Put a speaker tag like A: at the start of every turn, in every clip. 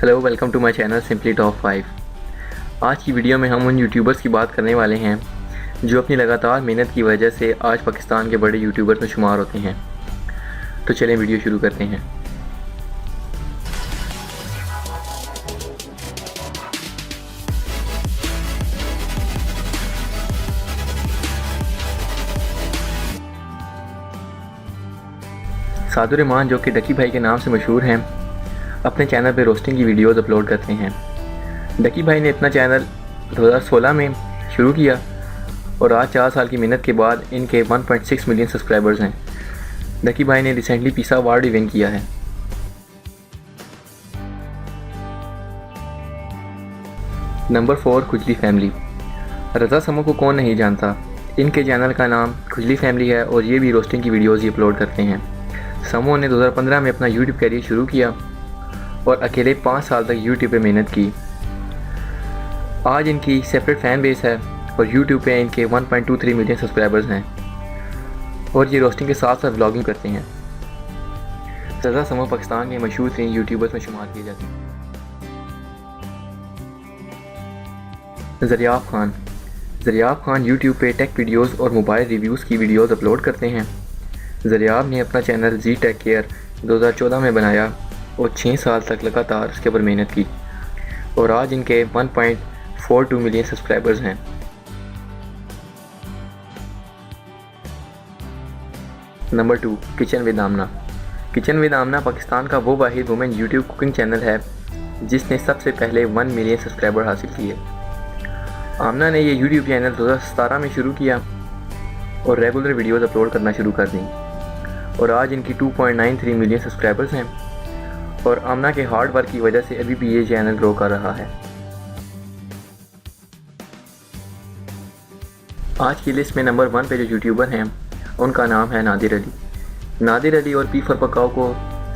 A: Hello, welcome to my channel simply top 5। आज की video में हम उन यूट्यूबर्स की बात करने वाले हैं जो अपनी लगातार मेहनत की वजह से आज पाकिस्तान के बड़े यूट्यूबर्स में शुमार होते हैं। तो चलें वीडियो शुरू करते हैं। सादुर-रहमान, जो कि डकी भाई के नाम से मशहूर हैं, अपने चैनल पे रोस्टिंग की वीडियोस अपलोड करते हैं। डकी भाई ने अपना चैनल 2016 में शुरू किया और आज 4 साल की मेहनत के बाद इनके 1.6 मिलियन सब्सक्राइबर्स हैं। डकी भाई ने रिसेंटली पीसा अवार्ड भी विन किया है। नंबर 4, खुजली फैमिली। रज़ा समो को कौन नहीं जानता। इनके चैनल का नाम खुजली फैमिली है और ये भी रोस्टिंग की वीडियोस ही अपलोड करते हैं। समो ने 2015 में अपना यूट्यूब कैरियर शुरू किया और अकेले 5 साल तक यूट्यूब पे मेहनत की। आज इनकी सेपरेट फ़ैन बेस है और यूट्यूब पे इनके 1.23 मिलियन सब्सक्राइबर्स हैं और ये रोस्टिंग के साथ साथ व्लॉगिंग करते हैं। रज़ा समो पाकिस्तान के मशहूर तरीन यूट्यूबर्स में शुमार किए जाते हैं। ज़रियाब खान यूट्यूब पे टेक वीडियोस और मोबाइल रिव्यूज़ की वीडियोस अपलोड करते हैं। ज़रियाब ने अपना चैनल जी टेक केयर 2014 में बनाया और 6 साल तक लगातार उसके ऊपर मेहनत की और आज इनके 1.42 मिलियन सब्सक्राइबर्स हैं। Number 2, kitchen with Amna. Kitchen with Amna Pakistan का वो वाहिद वुमेन यूट्यूब कुकिंग चैनल है जिसने सबसे पहले 1 मिलियन सब्सक्राइबर हासिल किए। आमना ने ये यूट्यूब चैनल 2017 में शुरू किया और रेगुलर वीडियोस अपलोड करना शुरू कर दी और आज इनकी 2.93 मिलियन सब्सक्राइबर्स हैं और आमना के हार्ड वर्क की वजह से अभी भी ये चैनल ग्रो कर रहा है। आज की लिस्ट में नंबर 1 पे जो यूट्यूबर हैं उनका नाम है नादिर अली। नादिर अली और पी फॉर पकाओ को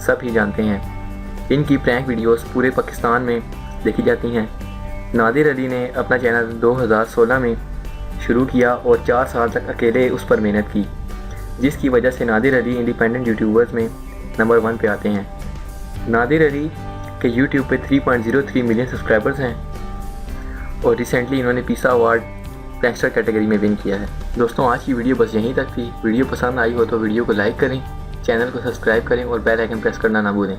A: सब ही जानते हैं। इनकी प्रैंक वीडियोस पूरे पाकिस्तान में देखी जाती हैं। नादिर अली ने अपना चैनल 2016 में शुरू किया और 4 साल तक अकेले उस पर मेहनत की, जिसकी वजह से नादिर अली इंडिपेंडेंट यूट्यूबर्स में नंबर 1 पे आते हैं। नादिर अली के यूट्यूब पे 3.03 मिलियन सब्सक्राइबर्स हैं और रिसेंटली इन्होंने पीसा अवार्ड प्रैंकस्टर कैटेगरी में विन किया है। दोस्तों, आज की वीडियो बस यहीं तक थी। वीडियो पसंद आई हो तो वीडियो को लाइक करें, चैनल को सब्सक्राइब करें और बेल आइकन प्रेस करना ना भूलें।